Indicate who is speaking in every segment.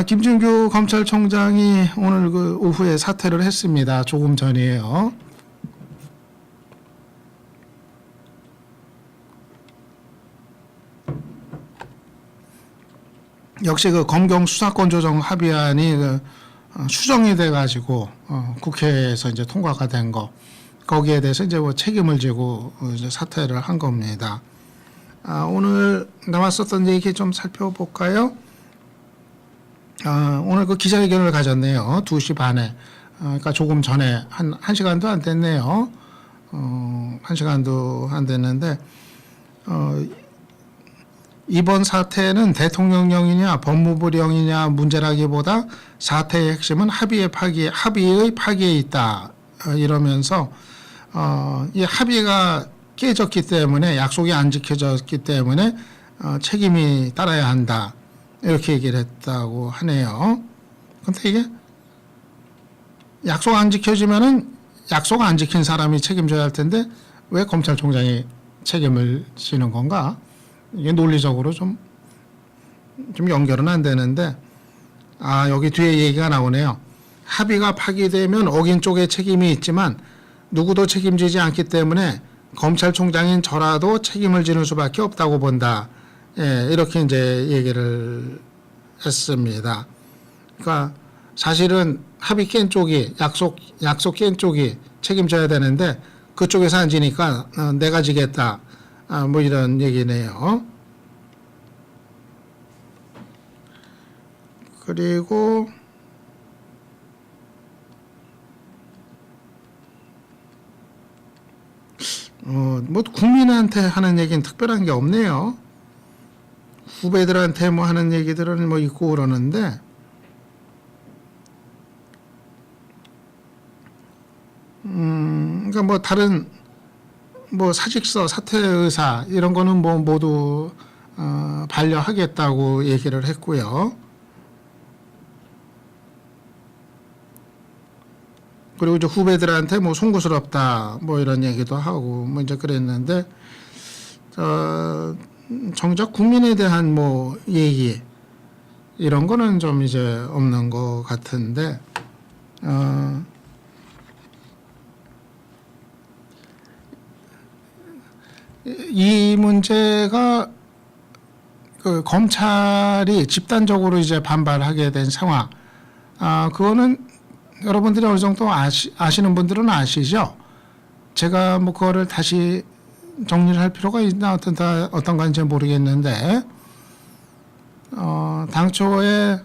Speaker 1: 김진규 검찰총장이 오늘 그 오후에 사퇴를 했습니다. 조금 전이에요. 역시 그 검경 수사권 조정 합의안이 수정이 돼가지고 국회에서 이제 통과가 된 거, 거기에 대해서 이제 뭐 책임을 지고 이제 사퇴를 한 겁니다. 오늘 나왔었던 얘기 좀 살펴볼까요? 오늘 그 기자회견을 가졌네요. 2시 반에. 그러니까 조금 전에 한 시간도 안 됐네요. 1시간도 안 됐는데, 이번 사태는 대통령령이냐 법무부령이냐 문제라기보다 사태의 핵심은 합의의 파기에 있다. 이러면서, 이 합의가 깨졌기 때문에, 약속이 안 지켜졌기 때문에 책임이 따라야 한다. 이렇게 얘기를 했다고 하네요. 근데 이게 약속 안 지켜지면은 약속 안 지킨 사람이 책임져야 할 텐데 왜 검찰총장이 책임을 지는 건가? 이게 논리적으로 좀 연결은 안 되는데, 여기 뒤에 얘기가 나오네요. 합의가 파기되면 어긴 쪽에 책임이 있지만 누구도 책임지지 않기 때문에 검찰총장인 저라도 책임을 지는 수밖에 없다고 본다. 예, 이렇게 이제 얘기를 했습니다. 그러니까 사실은 합의 깬 쪽이, 약속 깬 쪽이 책임져야 되는데 그쪽에서 안 지니까 내가 지겠다. 뭐 이런 얘기네요. 그리고 뭐 국민한테 하는 얘기는 특별한 게 없네요. 후배들한테 뭐 하는 얘기들은 뭐 있고 그러는데, 그러니까 뭐 다른 뭐 사직서, 사퇴 의사 이런 거는 뭐 모두 반려하겠다고 얘기를 했고요. 그리고 이제 후배들한테 뭐 송구스럽다 뭐 이런 얘기도 하고 뭐 이제 그랬는데, 정작 국민에 대한 뭐 얘기 이런 거는 좀 이제 없는 것 같은데, 이 문제가 그 검찰이 집단적으로 이제 반발하게 된 상황, 그거는 여러분들이 어느 정도 아시는 분들은 아시죠? 제가 뭐 그거를 다시 정리를 할 필요가 있나 어떤가는 모르겠는데, 당초에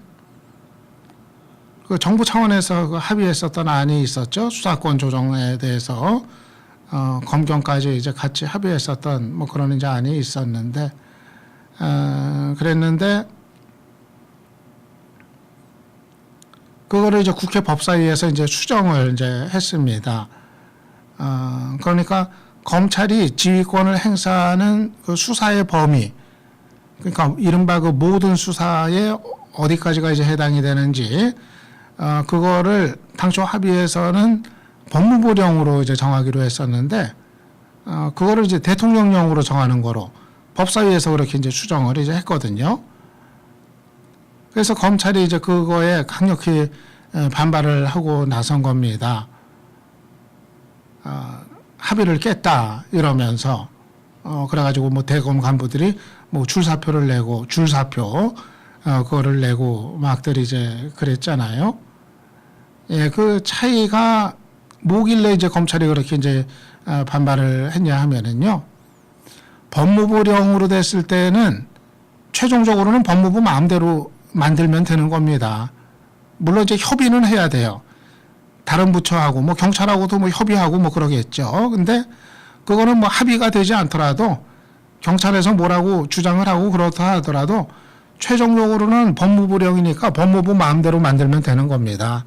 Speaker 1: 그 정부 차원에서 그 합의했었던 안이 있었죠. 수사권 조정에 대해서 검경까지 이제 같이 합의했었던 뭐 그런 이제 안이 있었는데, 그랬는데 그거를 이제 국회 법사위에서 이제 수정을 이제 했습니다. 그러니까 검찰이 지휘권을 행사하는 그 수사의 범위, 그러니까 이른바 그 모든 수사에 어디까지가 이제 해당이 되는지, 그거를 당초 합의에서는 법무부령으로 이제 정하기로 했었는데, 그거를 이제 대통령령으로 정하는 거로 법사위에서 그렇게 이제 수정을 이제 했거든요. 그래서 검찰이 이제 그거에 강력히 반발을 하고 나선 겁니다. 합의를 깼다 이러면서, 그래가지고 뭐 대검 간부들이 뭐 줄사표를 내고, 그거를 내고 막들 이제 그랬잖아요. 예, 그 차이가 뭐길래 이제 검찰이 그렇게 이제 반발을 했냐 하면은요, 법무부령으로 됐을 때는 최종적으로는 법무부 마음대로 만들면 되는 겁니다. 물론 이제 협의는 해야 돼요. 다른 부처하고 뭐 경찰하고도 뭐 협의하고 뭐 그러겠죠. 근데 그거는 뭐 합의가 되지 않더라도 경찰에서 뭐라고 주장을 하고 그렇다 하더라도 최종적으로는 법무부령이니까 법무부 마음대로 만들면 되는 겁니다.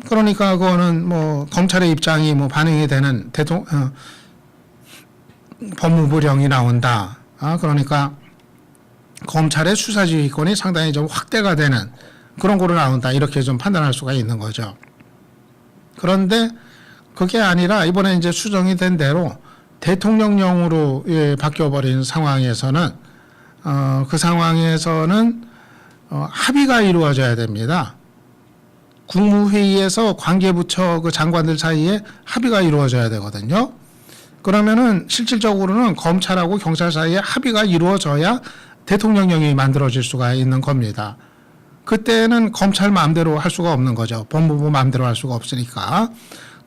Speaker 1: 그러니까 그거는 뭐 검찰의 입장이 뭐 반영이 되는 법무부령이 나온다. 그러니까 검찰의 수사지휘권이 상당히 좀 확대가 되는 그런 거로 나온다. 이렇게 좀 판단할 수가 있는 거죠. 그런데 그게 아니라 이번에 이제 수정이 된 대로 대통령령으로 바뀌어버린 상황에서는 그 상황에서는 합의가 이루어져야 됩니다. 국무회의에서 관계부처 그 장관들 사이에 합의가 이루어져야 되거든요. 그러면은 실질적으로는 검찰하고 경찰 사이에 합의가 이루어져야 대통령령이 만들어질 수가 있는 겁니다. 그때는 검찰 마음대로 할 수가 없는 거죠. 법무부 마음대로 할 수가 없으니까.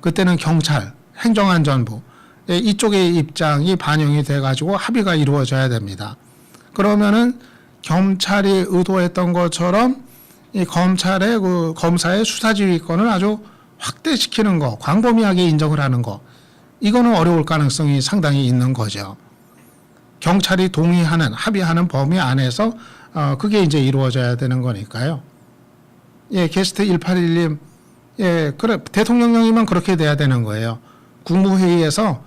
Speaker 1: 그때는 경찰, 행정안전부 이쪽의 입장이 반영이 돼가지고 합의가 이루어져야 됩니다. 그러면은 경찰이 의도했던 것처럼 이 검찰의 그 검사의 수사지휘권을 아주 확대시키는 거, 광범위하게 인정을 하는 거, 이거는 어려울 가능성이 상당히 있는 거죠. 경찰이 동의하는, 합의하는 범위 안에서 그게 이제 이루어져야 되는 거니까요. 예, 게스트 181님, 예, 그래 대통령령이면 그렇게 돼야 되는 거예요. 국무회의에서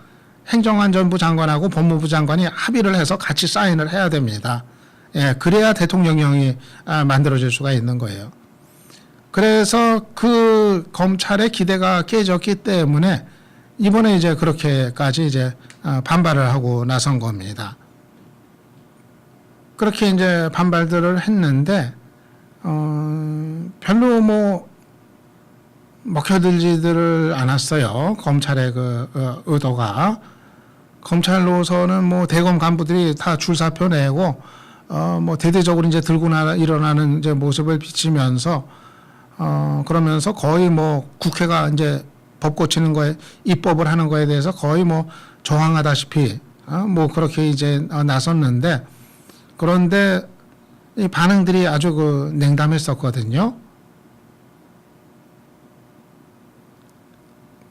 Speaker 1: 행정안전부 장관하고 법무부 장관이 합의를 해서 같이 사인을 해야 됩니다. 예, 그래야 대통령령이 만들어질 수가 있는 거예요. 그래서 그 검찰의 기대가 깨졌기 때문에 이번에 이제 그렇게까지 이제 반발을 하고 나선 겁니다. 그렇게 이제 반발들을 했는데 별로 뭐 먹혀들지들을 않았어요. 검찰의 그 의도가. 검찰로서는 뭐 대검 간부들이 다 줄사표 내고 뭐 대대적으로 이제 들고 일어나는 이제 모습을 비치면서 그러면서 거의 뭐 국회가 이제 법 고치는 거에 입법을 하는 거에 대해서 거의 뭐 저항하다시피 뭐 그렇게 이제 나섰는데, 그런데 이 반응들이 아주 그 냉담했었거든요.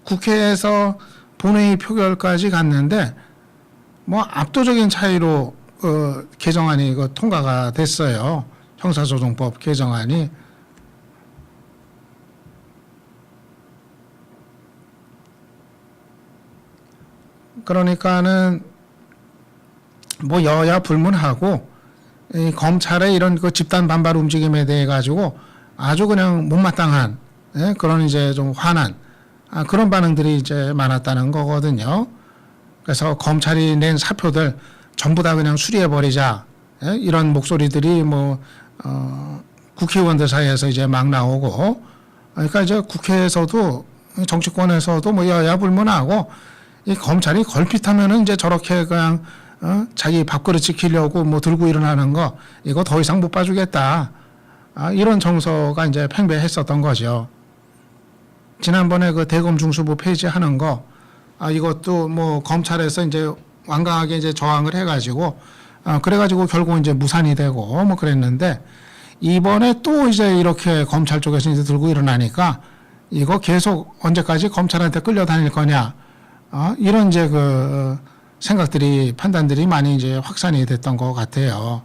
Speaker 1: 국회에서 본회의 표결까지 갔는데 뭐 압도적인 차이로 개정안이 통과가 됐어요. 형사소송법 개정안이. 그러니까는 뭐 여야 불문하고 이 검찰의 이런 그 집단 반발 움직임에 대해 가지고 아주 그냥 못마땅한 그런 이제 좀 화난 그런 반응들이 이제 많았다는 거거든요. 그래서 검찰이 낸 사표들 전부 다 그냥 수리해 버리자 이런 목소리들이 뭐 국회의원들 사이에서 이제 막 나오고, 그러니까 이제 국회에서도 정치권에서도 뭐 여야 불문하고 이 검찰이 걸핏하면은 이제 저렇게 그냥 자기 밥그릇 지키려고 뭐 들고 일어나는 거 이거 더 이상 못 봐주겠다, 이런 정서가 이제 팽배했었던 거죠. 지난번에 그 대검 중수부 폐지하는 거 이것도 뭐 검찰에서 이제 완강하게 이제 저항을 해가지고 그래가지고 결국 이제 무산이 되고 뭐 그랬는데, 이번에 또 이제 이렇게 검찰 쪽에서 이제 들고 일어나니까 이거 계속 언제까지 검찰한테 끌려다닐 거냐, 이런 이제 그 생각들이 판단들이 많이 이제 확산이 됐던 것 같아요.